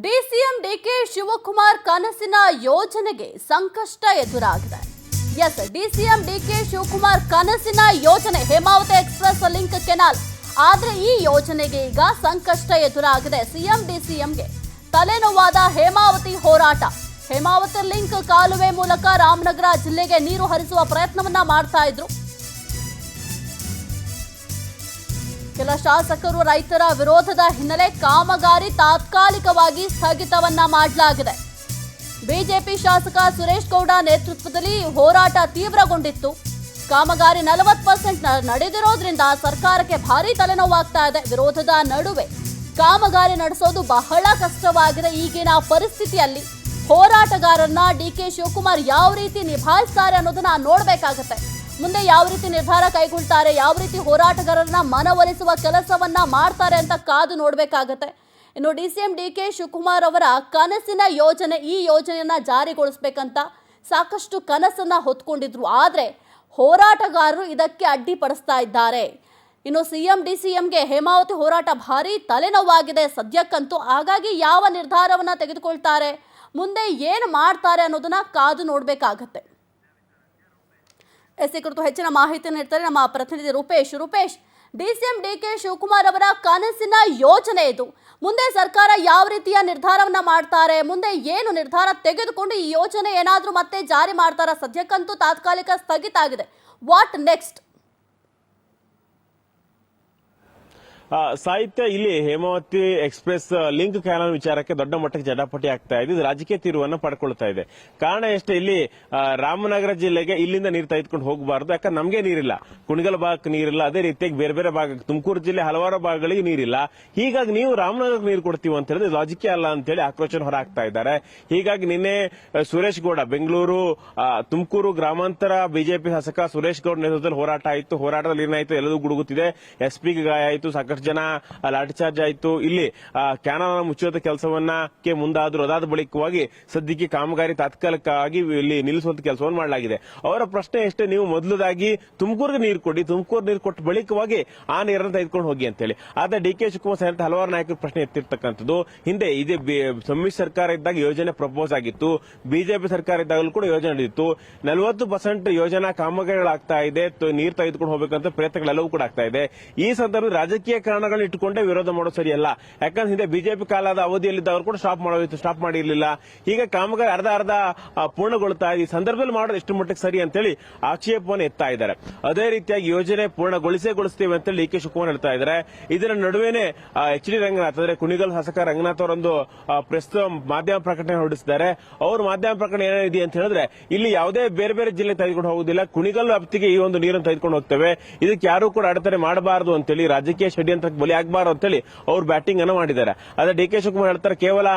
DCM DK Shivakumar ಕನಸಿನ ಯೋಜನೆಗೆ ಸಂಕಷ್ಟ ಎದುರಾಗಿದೆ. ಎಸ್, ಡಿಸಿಎಂ ಡಿಕೆ ಶಿವಕುಮಾರ್ ಕನಸಿನ ಯೋಜನೆ ಹೇಮಾವತಿ ಎಕ್ಸ್‌ಪ್ರೆಸ್ ಲಿಂಕ್ ಕೆನಾಲ್. ಆದ್ರೆ ಈ ಯೋಜನೆಗೆ ಈಗ ಸಂಕಷ್ಟ ಎದುರಾಗಿದೆ. ಸಿಎಂ ಡಿಸಿಎಂಗೆ ತಲೆನೋವಾದ ಹೇಮಾವತಿ ಹೋರಾಟ. ಹೇಮಾವತಿ ಲಿಂಕ್ ಕಾಲುವೆ ಮೂಲಕ ರಾಮನಗರ ಜಿಲ್ಲೆಗೆ ನೀರು ಹರಿಸುವ ಪ್ರಯತ್ನವನ್ನ ಮಾಡ್ತಾ ಇದ್ರು. ಕೆಲ ಶಾಸಕರು ರೈತರ ವಿರೋಧದ ಹಿನ್ನೆಲೆ ಕಾಮಗಾರಿ ತಾತ್ಕಾಲಿಕವಾಗಿ ಸ್ಥಗಿತವನ್ನ ಮಾಡಲಾಗಿದೆ. ಬಿಜೆಪಿ ಶಾಸಕ ಸುರೇಶ್ ಗೌಡ ನೇತೃತ್ವದಲ್ಲಿ ಹೋರಾಟ ತೀವ್ರಗೊಂಡಿತ್ತು. ಕಾಮಗಾರಿ 40% ನಡೆದಿರೋದ್ರಿಂದ ಸರ್ಕಾರಕ್ಕೆ ಭಾರಿ ತಲೆನೋವಾಗ್ತಾ ಇದೆ. ವಿರೋಧದ ನಡುವೆ ಕಾಮಗಾರಿ ನಡೆಸೋದು ಬಹಳ ಕಷ್ಟವಾಗಿದೆ. ಈಗಿನ ಪರಿಸ್ಥಿತಿಯಲ್ಲಿ ಹೋರಾಟಗಾರರನ್ನ ಡಿಕೆ ಶಿವಕುಮಾರ್ ಯಾವ ರೀತಿ ನಿಭಾಯಿಸ್ತಾರೆ ಅನ್ನೋದನ್ನ ನೋಡ್ಬೇಕಾಗತ್ತೆ. ಮುಂದೆ ಯಾವ ರೀತಿ ನಿರ್ಧಾರ ಕೈಗೊಳ್ತಾರೆ, ಯಾವ ರೀತಿ ಹೋರಾಟಗಾರರನ್ನ ಮನವೊಲಿಸುವ ಕೆಲಸವನ್ನ ಮಾಡ್ತಾರೆ ಅಂತ ಕಾದು ನೋಡ್ಬೇಕಾಗತ್ತೆ. ಇನ್ನು ಡಿಸಿಎಂ ಡಿಕೆ ಶಿವಕುಮಾರ್ ಅವರ ಕನಸಿನ ಯೋಜನೆ, ಈ ಯೋಜನೆಯನ್ನ ಜಾರಿಗೊಳಿಸಬೇಕಂತ ಸಾಕಷ್ಟು ಕನಸನ್ನ ಹೊತ್ಕೊಂಡಿದ್ರು. ಆದ್ರೆ ಹೋರಾಟಗಾರರು ಇದಕ್ಕೆ ಅಡ್ಡಿಪಡಿಸ್ತಾ ಇದ್ದಾರೆ. ಇನ್ನು ಸಿಎಂ ಡಿಸಿಎಂಗೆ ಹೇಮಾವತಿ ಹೋರಾಟ ಭಾರಿ ತಲೆನೋವಾಗಿದೆ ಸದ್ಯಕ್ಕಂತೂ. ಹಾಗಾಗಿ ಯಾವ ನಿರ್ಧಾರವನ್ನ ತೆಗೆದುಕೊಳ್ತಾರೆ, ಮುಂದೆ ಏನು ಮಾಡ್ತಾರೆ ಅನ್ನೋದನ್ನ ಕಾದು ನೋಡ್ಬೇಕಾಗತ್ತೆ. ಈ ಕುರಿತು ಹೆಚ್ಚಿನ ಮಾಹಿತಿ ನೀಡ್ತಾರೆ ನಮ್ಮ ಪ್ರತಿನಿಧಿ ರೂಪೇಶ್. ಡಿಸಿಎಂ ಡಿಕೆ ಶಿವಕುಮಾರ್ ಅವರ ಕನಸಿನ ಯೋಜನೆ ಇದು. ಮುಂದೆ ಸರ್ಕಾರ ಯಾವ ರೀತಿಯ ನಿರ್ಧಾರವನ್ನ ಮಾಡ್ತಾರೆ, ಮುಂದೆ ಏನು ನಿರ್ಧಾರ ತೆಗೆದುಕೊಂಡು ಈ ಯೋಜನೆ ಏನಾದ್ರೂ ಮತ್ತೆ ಜಾರಿ ಮಾಡ್ತಾರಾ? ಸದ್ಯಕ್ಕಂತೂ ತಾತ್ಕಾಲಿಕ ಸ್ಥಗಿತ ಆಗಿದೆ. What next? ಸಾಹಿತ್ಯ, ಇಲ್ಲಿ ಹೇಮಾವತಿ ಎಕ್ಸ್‌ಪ್ರೆಸ್ ಲಿಂಕ್ ಕೆನಾಲ್ ವಿಚಾರಕ್ಕೆ ದೊಡ್ಡ ಮಟ್ಟಕ್ಕೆ ಜಟಾಪಟಿ ಆಗ್ತಾ ಇದೆ. ಇದು ರಾಜಕೀಯ ತೀರ್ವನ್ನು ಪಡ್ಕೊಳ್ತಾ ಇದೆ. ಕಾರಣ ಎಷ್ಟೇ, ಇಲ್ಲಿ ರಾಮನಗರ ಜಿಲ್ಲೆಗೆ ಇಲ್ಲಿಂದ ನೀರು ತೆಗೆದುಕೊಂಡು ಹೋಗಬಾರದು. ಯಾಕಂದ್ರೆ ನಮಗೆ ನೀರಿಲ್ಲ, ಕುಣಿಗಲ್ ಭಾಗಕ್ಕೆ ನೀರಿಲ್ಲ, ಅದೇ ರೀತಿಯಾಗಿ ಬೇರೆ ಬೇರೆ ಭಾಗ ತುಮಕೂರು ಜಿಲ್ಲೆ ಹಲವಾರು ಭಾಗಗಳಿಗೆ ನೀರಿಲ್ಲ. ಹೀಗಾಗಿ ನೀವು ರಾಮನಗರಕ್ಕೆ ನೀರು ಕೊಡ್ತೀವಿ ಅಂತ ಹೇಳಿದ್ರೆ ರಾಜಕೀಯ ಅಲ್ಲ ಅಂತ ಹೇಳಿ ಆಕ್ರೋಶ ಹೊರಹಾಕ್ತಾ ಇದ್ದಾರೆ. ಹೀಗಾಗಿ ನಿನ್ನೆ ಸುರೇಶ್ ಗೌಡ ಬೆಂಗಳೂರು ತುಮಕೂರು ಗ್ರಾಮಾಂತರ ಬಿಜೆಪಿ ಶಾಸಕ ಸುರೇಶ್ ಗೌಡ ನೇತೃತ್ವದಲ್ಲಿ ಹೋರಾಟ ಆಯಿತು. ಹೋರಾಟದಲ್ಲಿ ಏನಾಯಿತು, ಎಲ್ಲದೂ ಗುಡುಗುತ್ತಿದೆ. ಎಸ್ಪಿಗೆ ಗಾಯ ಆಯಿತು, ಸಾಕಷ್ಟು ಜನ ಲಾಠಿ ಚಾರ್ಜ್ ಆಯಿತು. ಇಲ್ಲಿ ಕ್ಯಾನಲ್ ಮುಚ್ಚುವಂತ ಕೆಲಸವನ್ನಕ್ಕೆ ಮುಂದಾದ್ರು. ಅದಾದ ಬಳಿಕವಾಗಿ ಸದ್ಯಕ್ಕೆ ಕಾಮಗಾರಿ ತಾತ್ಕಾಲಿಕವಾಗಿ ಇಲ್ಲಿ ನಿಲ್ಲಿಸುವಂತ ಕೆಲಸವನ್ನು ಮಾಡಲಾಗಿದೆ. ಅವರ ಪ್ರಶ್ನೆ ಎಷ್ಟೇ, ನೀವು ಮೊದಲದಾಗಿ ತುಮಕೂರಿಗೆ ನೀರು ಕೊಡಿ, ತುಮಕೂರು ನೀರು ಕೊಟ್ಟ ಬಳಿಕವಾಗಿ ಆ ನೀರನ್ನು ತೆಗೆದುಕೊಂಡು ಹೋಗಿ ಅಂತೇಳಿ. ಆದ್ರೆ ಡಿಕೆ ಶಿವಕುಮಾರ್ ಸೇರಿದಂತೆ ಹಲವಾರು ನಾಯಕರು ಪ್ರಶ್ನೆ ಎತ್ತಿರ್ತಕ್ಕಂಥದ್ದು, ಹಿಂದೆ ಇದೇ ಸಮ್ಮಿಶ್ರ ಸರ್ಕಾರ ಇದ್ದಾಗ ಯೋಜನೆ ಪ್ರಪೋಸ್ ಆಗಿತ್ತು, ಬಿಜೆಪಿ ಸರ್ಕಾರ ಇದ್ದಾಗಲೂ ಕೂಡ ಯೋಜನೆ ನಡೆದಿತ್ತು. 40% ಯೋಜನಾ ಕಾಮಗಾರಿಗಳಾಗ್ತಾ ಇದೆ, ನೀರು ತೆಗೆದುಕೊಂಡು ಹೋಗಬೇಕಂತ ಪ್ರಯತ್ನಗಳೆಲ್ಲವೂ ಕೂಡ ಆಗ್ತಾ ಇದೆ. ಈ ಸಂದರ್ಭದಲ್ಲಿ ರಾಜಕೀಯ ಕಾರಣಗಳನ್ನ ಇಟ್ಟುಕೊಂಡೇ ವಿರೋಧ ಮಾಡೋದು ಸರಿಯಲ್ಲ. ಯಾಕಂದ್ರೆ ಹಿಂದೆ ಬಿಜೆಪಿ ಕಾಲದ ಅವಧಿಯಲ್ಲಿದ್ದವರು ಕೂಡ ಸ್ಟಾಪ್ ಮಾಡಿರಲಿಲ್ಲ. ಈಗ ಕಾಮಗಾರಿ ಅರ್ಧ ಪೂರ್ಣಗೊಳ್ತಾ ಇದೆ. ಈ ಸಂದರ್ಭದಲ್ಲಿ ಮಾಡೋದು ಎಷ್ಟು ಮಟ್ಟಿಗೆ ಸರಿ ಅಂತೇಳಿ ಆಕ್ಷೇಪವನ್ನು ಎತ್ತಾ ಇದ್ದಾರೆ. ಅದೇ ರೀತಿಯಾಗಿ ಯೋಜನೆ ಪೂರ್ಣಗೊಳಿಸ್ತೇವೆ ಅಂತೇಳಿ ಡಿ ಕೆ ಶಿವಕುಮಾರ್ ಹೇಳ್ತಾ ಇದ್ದಾರೆ. ಇದರ ನಡುವೆನೆ ಎಚ್ ಡಿ ರಂಗನಾಥ್ ಅಂದ್ರೆ ಕುಣಿಗಲ್ ಶಾಸಕ ರಂಗನಾಥ್ ಅವರೊಂದು ಪ್ರಸ್ತುತ ಮಾಧ್ಯಮ ಪ್ರಕಟಣೆ ಹೊರಡಿಸಿದ್ದಾರೆ. ಅವ್ರ ಮಾಧ್ಯಮ ಪ್ರಕಟಣೆ ಏನಿದೆ ಅಂತ ಹೇಳಿದ್ರೆ, ಇಲ್ಲಿ ಯಾವುದೇ ಬೇರೆ ಬೇರೆ ಜಿಲ್ಲೆ ತೆಗೆದುಕೊಂಡು ಹೋಗುದಿಲ್ಲ, ಕುಣಿಗಲ್ ವ್ಯಾಪ್ತಿಗೆ ಈ ಒಂದು ನೀರನ್ನು ತೆಗೆದುಕೊಂಡು ಹೋಗ್ತೇವೆ. ಇದಕ್ಕೆ ಯಾರು ಕೂಡ ಅಡೆತಡೆ ಮಾಡಬಾರದು ಅಂತೇಳಿ, ರಾಜಕೀಯ ಷಡ್ಯಂತ್ರಕ್ಕೆ ಬಲಿ ಆಗಬಾರದು ಅಂತೇಳಿ ಅವರು ಬ್ಯಾಟಿಂಗ್ ಅನ್ನು ಮಾಡಿದ್ದಾರೆ. ಆದ್ರೆ ಡಿ ಕೆ ಶಿವಕುಮಾರ್ ಹೇಳ್ತಾರೆ, ಕೇವಲ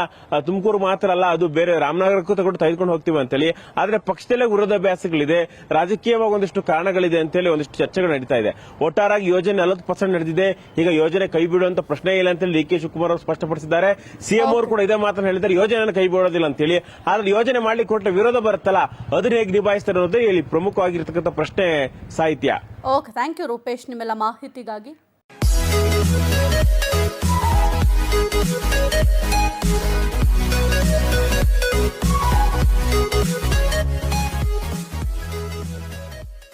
ತುಮಕೂರು ಮಾತ್ರ ಅಲ್ಲ, ಅದು ಬೇರೆ ರಾಮನಗರಕ್ಕೂ ತೆಗೆದುಕೊಂಡು ಹೋಗ್ತೀವಿ ಅಂತೇಳಿ. ಆದ್ರೆ ಪಕ್ಷದಲ್ಲೇ ವಿರೋಧಾಭ್ಯಾಸಗಳಿದೆ, ರಾಜಕೀಯವಾಗಿ ಒಂದಿಷ್ಟು ಕಾರಣಗಳಿದೆ ಅಂತೇಳಿ ಒಂದಿಷ್ಟು ಚರ್ಚೆಗಳು ನಡೀತಾ ಇದೆ. ಒಟ್ಟಾರಾಗಿ ಯೋಜನೆ 40% ನಡೆದಿದೆ. ಈಗ ಯೋಜನೆ ಕೈ ಬಿಡುವಂತ ಪ್ರಶ್ನೆ ಇಲ್ಲ ಅಂತೇಳಿ ಡಿ ಕೆ ಶಿವಕುಮಾರ್ ಅವರು ಸ್ಪಷ್ಟಪಡಿಸಿದ್ದಾರೆ. ಸಿಎಂ ಅವರು ಕೂಡ ಇದೇ ಮಾತನ್ನು ಹೇಳಿದ್ದಾರೆ, ಯೋಜನೆಯನ್ನು ಕೈ ಬಿಡೋದಿಲ್ಲ ಅಂತೇಳಿ. ಆದ್ರೆ ಯೋಜನೆ ಮಾಡ್ಲಿಕ್ಕೆ ಕೊಟ್ಟರೆ ವಿರೋಧ ಬರುತ್ತಲ್ಲ, ಅದನ್ನ ಹೇಗೆ ನಿಭಾಯಿಸ್ತಾರೆ ಅನ್ನೋದೇ ಇಲ್ಲಿ ಪ್ರಮುಖವಾಗಿರ್ತಕ್ಕಂಥ ಪ್ರಶ್ನೆ. ಸಾಹಿತ್ಯ. ಓಕೆ, ಥ್ಯಾಂಕ್ ಯು ರೂಪೇಶ್ ನಿಮ್ಮೆಲ್ಲ ಮಾಹಿತಿಗಾಗಿ.